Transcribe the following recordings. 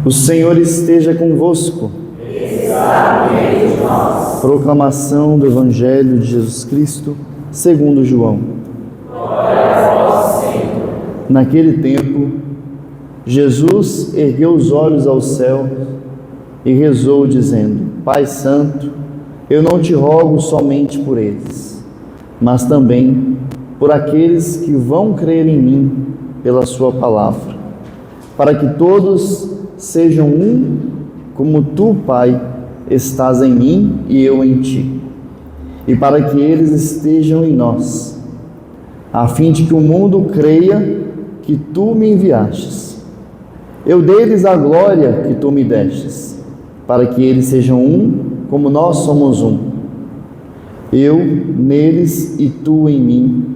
O Senhor esteja convosco. Está no meio de nós. Proclamação do Evangelho de Jesus Cristo, segundo João. Glória a vós, Senhor. Naquele tempo, Jesus ergueu os olhos ao céu e rezou, dizendo: Pai Santo, eu não te rogo somente por eles, mas também por aqueles que vão crer em mim pela sua palavra, para que todos sejam um, como tu, Pai, estás em mim e eu em ti, e para que eles estejam em nós, a fim de que o mundo creia que tu me enviastes. Eu dei-lhes a glória que tu me destes, para que eles sejam um, como nós somos um. Eu neles e tu em mim,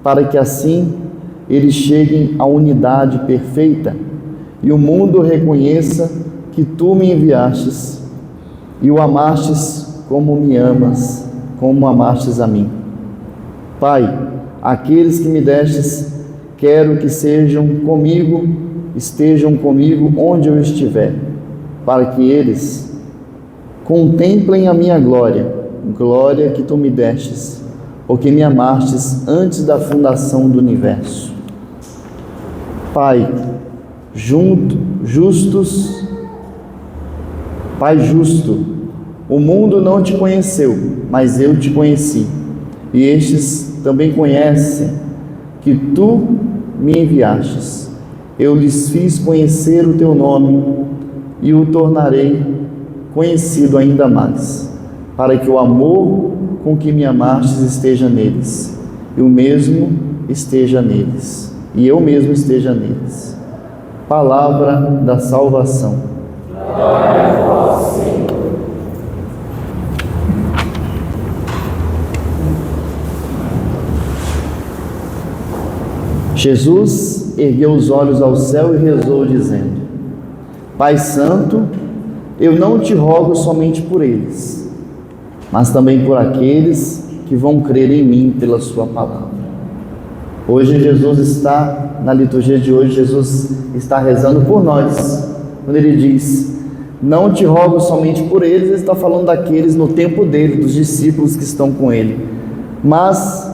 para que assim eles cheguem à unidade perfeita e o mundo reconheça que tu me enviastes e o amastes como me amas, como amastes a mim. Pai, aqueles que me destes, quero que estejam comigo onde eu estiver, para que eles contemplem a minha glória, glória que tu me destes, porque me amastes antes da fundação do universo. Pai, Pai justo, o mundo não te conheceu, mas eu te conheci, e estes também conhecem que tu me enviastes. Eu lhes fiz conhecer o teu nome e o tornarei conhecido ainda mais, para que o amor com que me amastes esteja neles, e o mesmo esteja neles, e eu mesmo esteja neles. Palavra da salvação. Glória a vós, Senhor. Jesus ergueu os olhos ao céu e rezou, dizendo: Pai Santo, eu não te rogo somente por eles, mas também por aqueles que vão crer em mim pela sua palavra. Hoje Jesus está, na liturgia de hoje, Jesus está rezando por nós. Quando ele diz: não te rogo somente por eles, ele está falando daqueles no tempo dele, dos discípulos que estão com ele, mas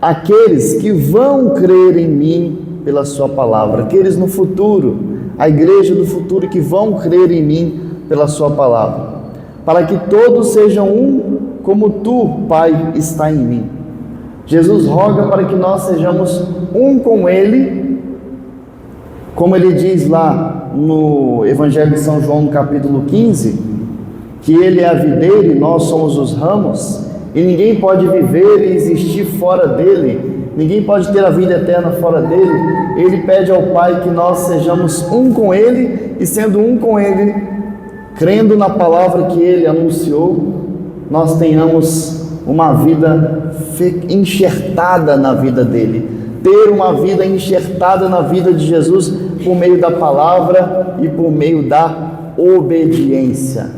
aqueles que vão crer em mim pela sua palavra, aqueles no futuro, a igreja do futuro que vão crer em mim pela sua palavra, para que todos sejam um, como tu, Pai, está em mim. Jesus roga para que nós sejamos um com ele, como ele diz lá no Evangelho de São João, no capítulo 15, que ele é a videira e nós somos os ramos, e ninguém pode viver e existir fora dele, ninguém pode ter a vida eterna fora dele. Ele pede ao Pai que nós sejamos um com ele, e sendo um com ele, crendo na palavra que ele anunciou, nós tenhamos uma vida enxertada na vida dele, ter uma vida enxertada na vida de Jesus por meio da palavra e por meio da obediência.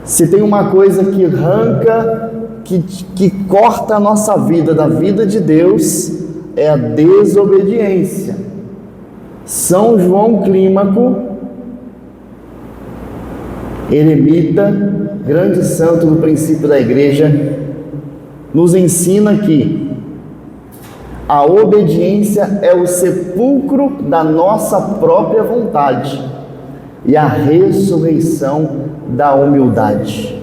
Se tem uma coisa que arranca, que corta a nossa vida da vida de Deus, é a desobediência. São João Clímaco, eremita, grande santo do princípio da igreja, nos ensina que a obediência é o sepulcro da nossa própria vontade e a ressurreição da humildade.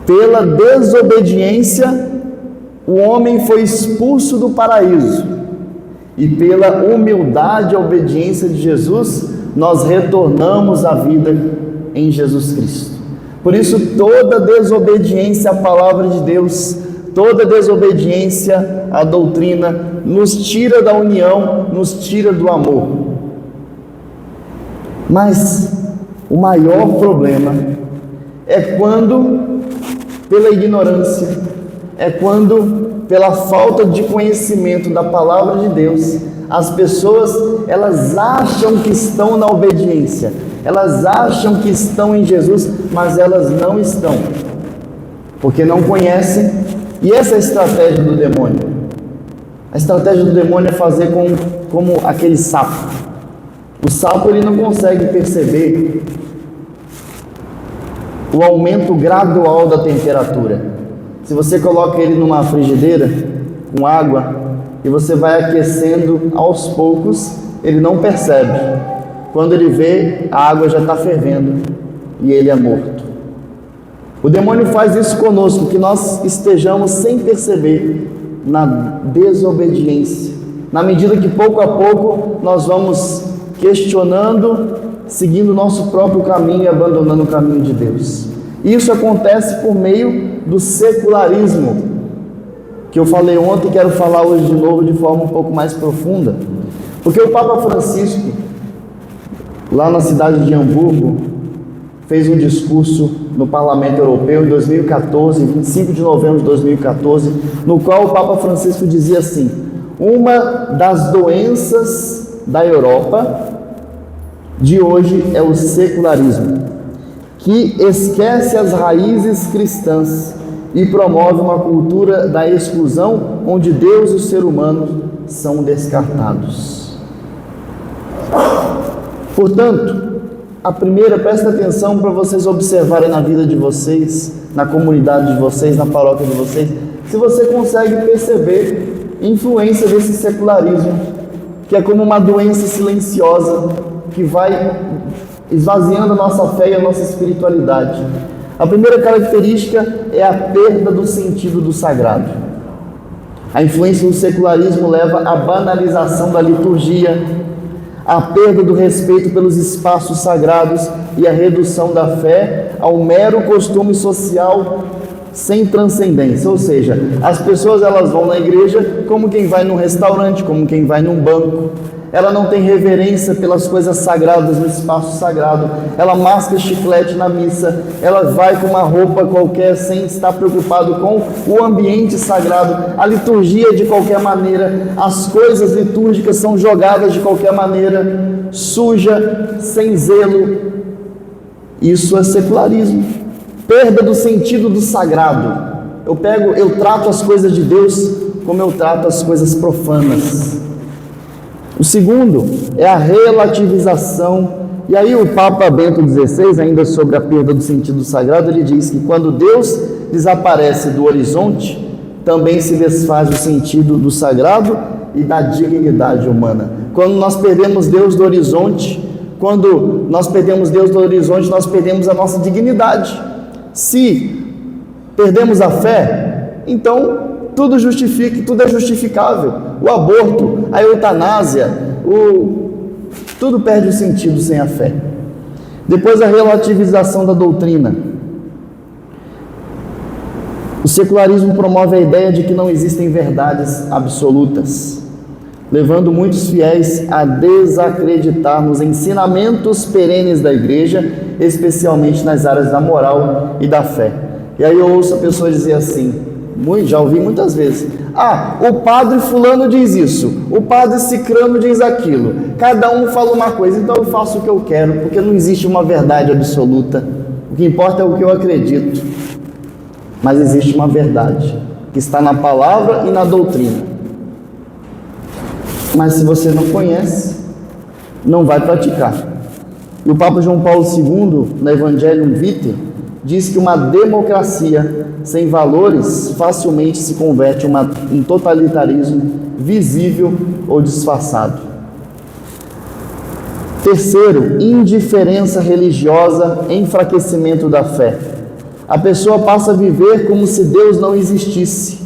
Pela desobediência, o homem foi expulso do paraíso, e pela humildade e obediência de Jesus, nós retornamos à vida em Jesus Cristo. Por isso, toda desobediência à palavra de Deus, toda desobediência à doutrina, nos tira da união, nos tira do amor. Mas o maior problema é quando, pela ignorância, é quando, pela falta de conhecimento da palavra de Deus, as pessoas, elas acham que estão na obediência, elas acham que estão em Jesus, mas elas não estão, porque não conhecem. E essa é a estratégia do demônio. A estratégia do demônio é fazer como aquele sapo O sapo ele não consegue perceber o aumento gradual da temperatura. Se você coloca ele numa frigideira com água e você vai aquecendo aos poucos, ele não percebe. Quando ele vê, a água já está fervendo e ele é morto. O demônio faz isso conosco, que nós estejamos sem perceber na desobediência, na medida que pouco a pouco nós vamos questionando, seguindo o nosso próprio caminho e abandonando o caminho de Deus. Isso acontece por meio do secularismo, que eu falei ontem e quero falar hoje de novo de forma um pouco mais profunda. Porque o Papa Francisco, lá na cidade de Hamburgo, fez um discurso no Parlamento Europeu em 2014, 25 de novembro de 2014, no qual o Papa Francisco dizia assim: uma das doenças da Europa de hoje é o secularismo, que esquece as raízes cristãs e promove uma cultura da exclusão onde Deus e o ser humano são descartados. Portanto, a primeira, presta atenção para vocês observarem na vida de vocês, na comunidade de vocês, na paróquia de vocês, se você consegue perceber a influência desse secularismo, que é como uma doença silenciosa que vai esvaziando a nossa fé e a nossa espiritualidade. A primeira característica é a perda do sentido do sagrado. A influência do secularismo leva à banalização da liturgia, à perda do respeito pelos espaços sagrados e à redução da fé ao mero costume social sem transcendência. Ou seja, as pessoas elas vão na igreja como quem vai num restaurante, como quem vai num banco. Ela não tem reverência pelas coisas sagradas no espaço sagrado. Ela masca chiclete na missa. Ela vai com uma roupa qualquer sem estar preocupado com o ambiente sagrado. A liturgia de qualquer maneira. As coisas litúrgicas são jogadas de qualquer maneira. Suja, sem zelo. Isso é secularismo. Perda do sentido do sagrado. Eu trato as coisas de Deus como eu trato as coisas profanas. O segundo é a relativização. E aí o Papa Bento XVI, ainda sobre a perda do sentido sagrado, ele diz que quando Deus desaparece do horizonte, também se desfaz o sentido do sagrado e da dignidade humana. Quando nós perdemos Deus do horizonte, nós perdemos a nossa dignidade. Se perdemos a fé, então tudo é justificável. O aborto, a eutanásia, tudo perde o sentido sem a fé. Depois, a relativização da doutrina. O secularismo promove a ideia de que não existem verdades absolutas, levando muitos fiéis a desacreditar nos ensinamentos perenes da igreja, especialmente nas áreas da moral e da fé. E aí eu ouço a pessoa dizer assim, já ouvi muitas vezes: o padre fulano diz isso, o padre cicrano diz aquilo, cada um fala uma coisa, então eu faço o que eu quero, porque não existe uma verdade absoluta, o que importa é o que eu acredito. Mas existe uma verdade que está na palavra e na doutrina. Mas se você não conhece, não vai praticar. E o Papa João Paulo II, no Evangelium Vitae, diz que uma democracia sem valores facilmente se converte em totalitarismo visível ou disfarçado. Terceiro, indiferença religiosa, enfraquecimento da fé. A pessoa passa a viver como se Deus não existisse,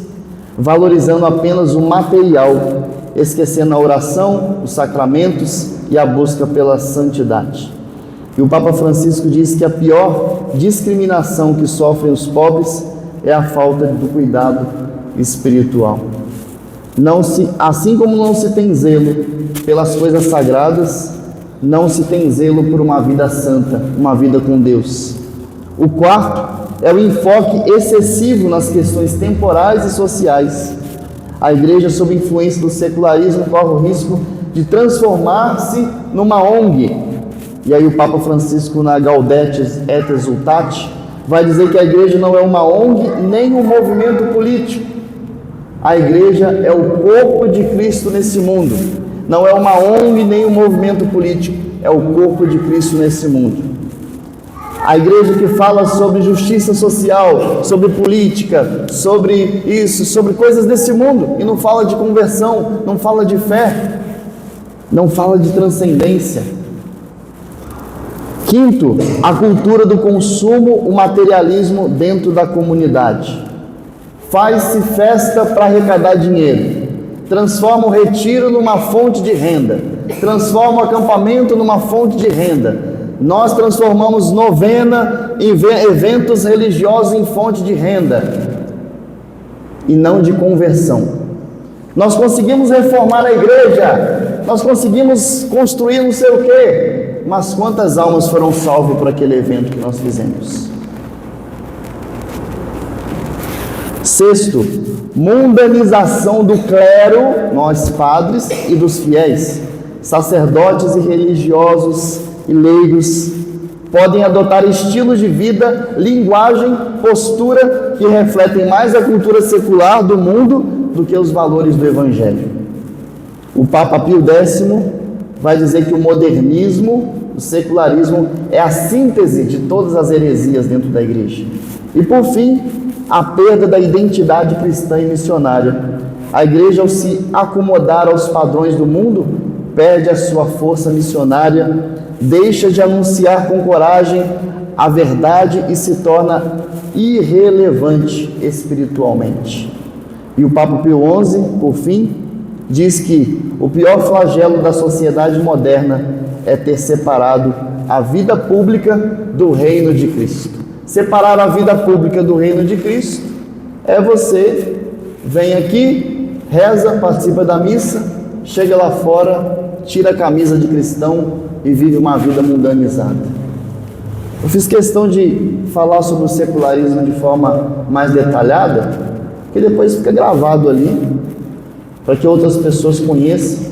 valorizando apenas o material, esquecendo a oração, os sacramentos e a busca pela santidade. E o Papa Francisco diz que a pior discriminação que sofrem os pobres é a falta do cuidado espiritual. Assim como não se tem zelo pelas coisas sagradas, não se tem zelo por uma vida santa, uma vida com Deus. O quarto é o enfoque excessivo nas questões temporais e sociais. A igreja, sob influência do secularismo, corre o risco de transformar-se numa ONG. E aí o Papa Francisco, na Gaudete et Exsultate, vai dizer que a igreja não é uma ONG nem um movimento político. A igreja é o corpo de Cristo nesse mundo. não é uma ONG nem um movimento político, é o corpo de Cristo nesse mundo. A igreja que fala sobre justiça social, sobre política, sobre isso, sobre coisas desse mundo, e não fala de conversão, não fala de fé, não fala de transcendência. Quinto, a cultura do consumo, o materialismo dentro da comunidade. Faz-se festa para arrecadar dinheiro, transforma o retiro numa fonte de renda, transforma o acampamento numa fonte de renda. Nós transformamos novena em eventos religiosos em fonte de renda e não de conversão. Nós conseguimos reformar a igreja, nós conseguimos construir não sei o quê, mas quantas almas foram salvas por aquele evento que nós fizemos? Sexto, mundanização do clero, nós padres, e dos fiéis, sacerdotes e religiosos e leigos podem adotar estilos de vida, linguagem, postura que refletem mais a cultura secular do mundo do que os valores do Evangelho. O Papa Pio X vai dizer que o modernismo, o secularismo é a síntese de todas as heresias dentro da igreja. E por fim, a perda da identidade cristã e missionária. A igreja, ao se acomodar aos padrões do mundo, perde a sua força missionária, deixa de anunciar com coragem a verdade e se torna irrelevante espiritualmente. E o Papa Pio XI, por fim, diz que o pior flagelo da sociedade moderna é ter separado a vida pública do reino de Cristo. Separar a vida pública do reino de Cristo é você vem aqui, reza, participa da missa, chega lá fora, tira a camisa de cristão e vive uma vida mundanizada. Eu fiz questão de falar sobre o secularismo de forma mais detalhada, que depois fica gravado ali, para que outras pessoas conheçam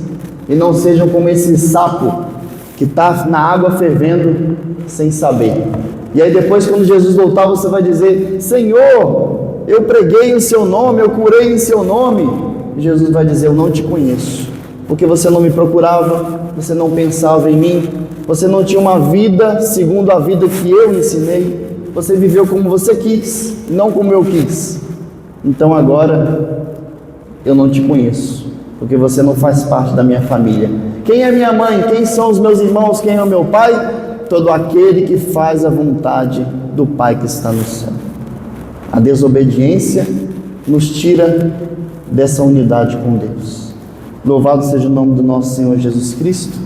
e não sejam como esse sapo que está na água fervendo sem saber. E aí depois, quando Jesus voltar, você vai dizer: Senhor, eu preguei em seu nome, eu curei em seu nome. E Jesus vai dizer: eu não te conheço, porque você não me procurava, você não pensava em mim, você não tinha uma vida segundo a vida que eu ensinei, você viveu como você quis, não como eu quis. Então agora eu não te conheço, porque você não faz parte da minha família. Quem é minha mãe? Quem são os meus irmãos? Quem é o meu pai? Todo aquele que faz a vontade do Pai que está no céu. A desobediência nos tira dessa unidade com Deus. Louvado seja o nome do nosso Senhor Jesus Cristo.